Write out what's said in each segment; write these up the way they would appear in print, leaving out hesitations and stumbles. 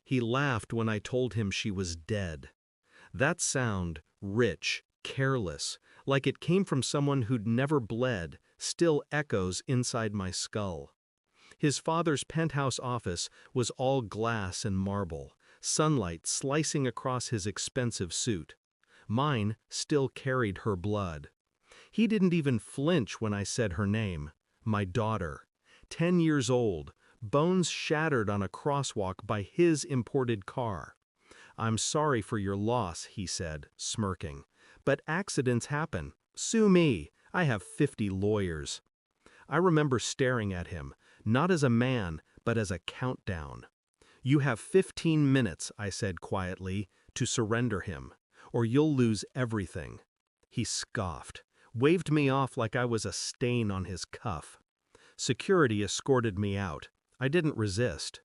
He laughed when I told him she was dead. That sound, rich, careless, like it came from someone who'd never bled, still echoes inside my skull. His father's penthouse office was all glass and marble, sunlight slicing across his expensive suit. Mine still carried her blood. He didn't even flinch when I said her name, my daughter. 10 years old, bones shattered on a crosswalk by his imported car. "I'm sorry for your loss," he said, smirking. "But accidents happen. Sue me. I have 50 lawyers." I remember staring at him, not as a man, but as a countdown. "You have 15 minutes," I said quietly, "to surrender him, or you'll lose everything." He scoffed, waved me off like I was a stain on his cuff. Security escorted me out. I didn't resist.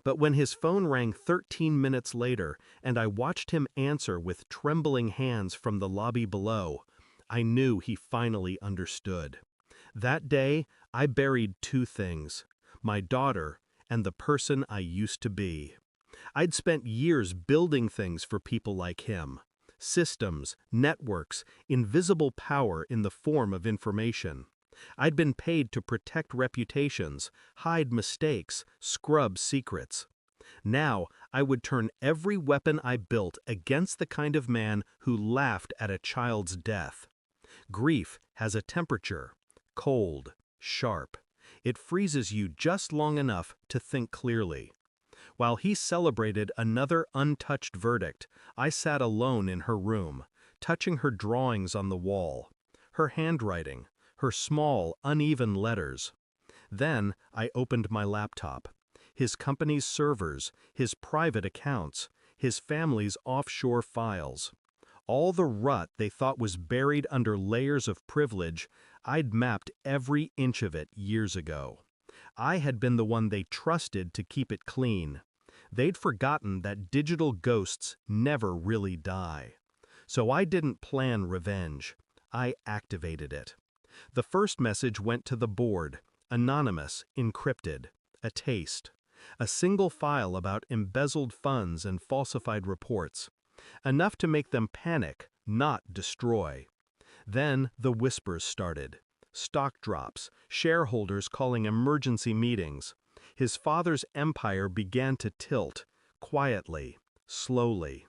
But when his phone rang 13 minutes later and I watched him answer with trembling hands from the lobby below, I knew he finally understood. That day, I buried two things: my daughter and the person I used to be. I'd spent years building things for people like him. Systems, networks, invisible power in the form of information. I'd been paid to protect reputations, hide mistakes, scrub secrets. Now, I would turn every weapon I built against the kind of man who laughed at a child's death. Grief has a temperature: cold, sharp. It freezes you just long enough to think clearly. While he celebrated another untouched verdict, I sat alone in her room, touching her drawings on the wall, her handwriting, her small, uneven letters. Then I opened my laptop. His company's servers, his private accounts, his family's offshore files. All the rut they thought was buried under layers of privilege, I'd mapped every inch of it years ago. I had been the one they trusted to keep it clean. They'd forgotten that digital ghosts never really die. So I didn't plan revenge. I activated it. The first message went to the board, anonymous, encrypted, a taste. A single file about embezzled funds and falsified reports. Enough to make them panic, not destroy. Then the whispers started. Stock drops, shareholders calling emergency meetings. His father's empire began to tilt, quietly, slowly.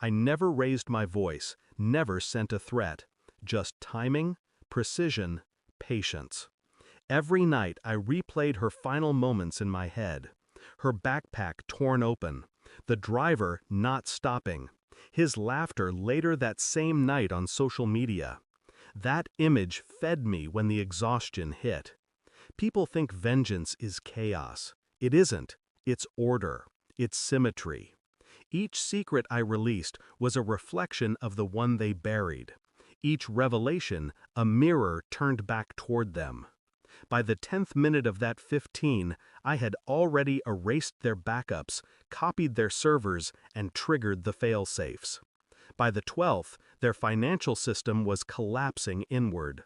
I never raised my voice, never sent a threat. Just timing, precision, patience. Every night I replayed her final moments in my head. Her backpack torn open, the driver not stopping, his laughter later that same night on social media. That image fed me when the exhaustion hit. People think vengeance is chaos. It isn't. It's order. It's symmetry. Each secret I released was a reflection of the one they buried. Each revelation, a mirror turned back toward them. By the 10th minute of that 15, I had already erased their backups, copied their servers, and triggered the fail-safes. By the 12th, their financial system was collapsing inward.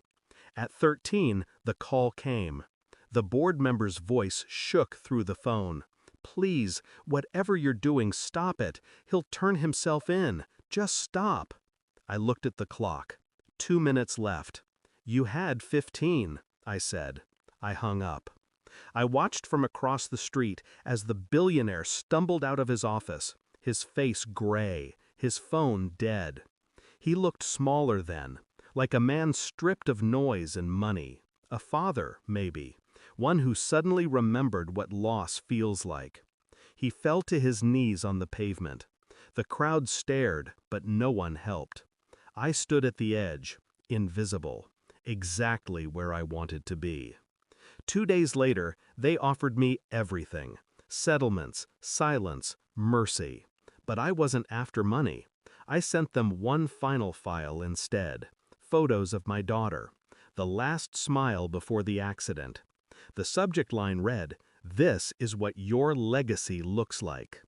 At 13, the call came. The board member's voice shook through the phone. "Please, whatever you're doing, stop it. He'll turn himself in. Just stop." I looked at the clock. 2 minutes left. "You had 15, I said. I hung up. I watched from across the street as the billionaire stumbled out of his office, his face gray, his phone dead. He looked smaller then, like a man stripped of noise and money. A father, maybe, one who suddenly remembered what loss feels like. He fell to his knees on the pavement. The crowd stared, but no one helped. I stood at the edge, invisible, exactly where I wanted to be. 2 days later, they offered me everything: settlements, silence, mercy. But I wasn't after money. I sent them one final file instead: photos of my daughter, the last smile before the accident. The subject line read, "This is what your legacy looks like."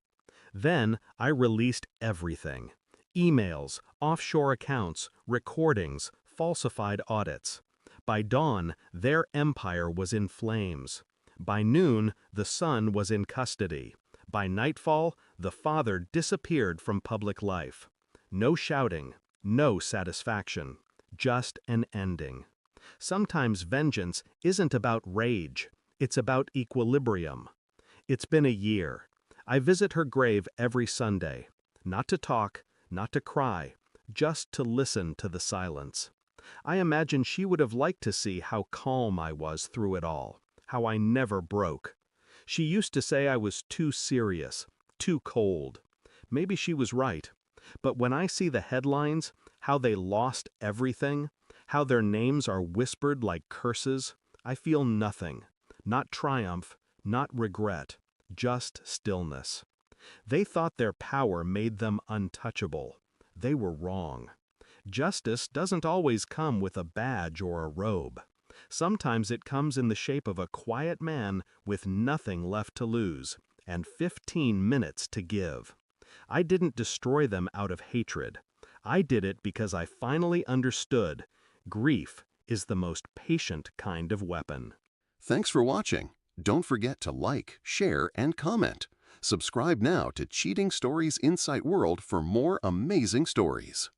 Then I released everything: emails, offshore accounts, recordings, falsified audits. By dawn, their empire was in flames. By noon, the son was in custody. By nightfall, the father disappeared from public life. No shouting, no satisfaction, just an ending. Sometimes vengeance isn't about rage, it's about equilibrium. It's been a year. I visit her grave every Sunday, not to talk, not to cry, just to listen to the silence. I imagine she would have liked to see how calm I was through it all, how I never broke. She used to say I was too serious, too cold. Maybe she was right. But when I see the headlines, how they lost everything, how their names are whispered like curses, I feel nothing. Not triumph, not regret, just stillness. They thought their power made them untouchable. They were wrong. Justice doesn't always come with a badge or a robe. Sometimes it comes in the shape of a quiet man with nothing left to lose and 15 minutes to give. I didn't destroy them out of hatred. I did it because I finally understood grief is the most patient kind of weapon. Thanks for watching. Don't forget to like, share, and comment. Subscribe now to Cheating Stories Insight World for more amazing stories.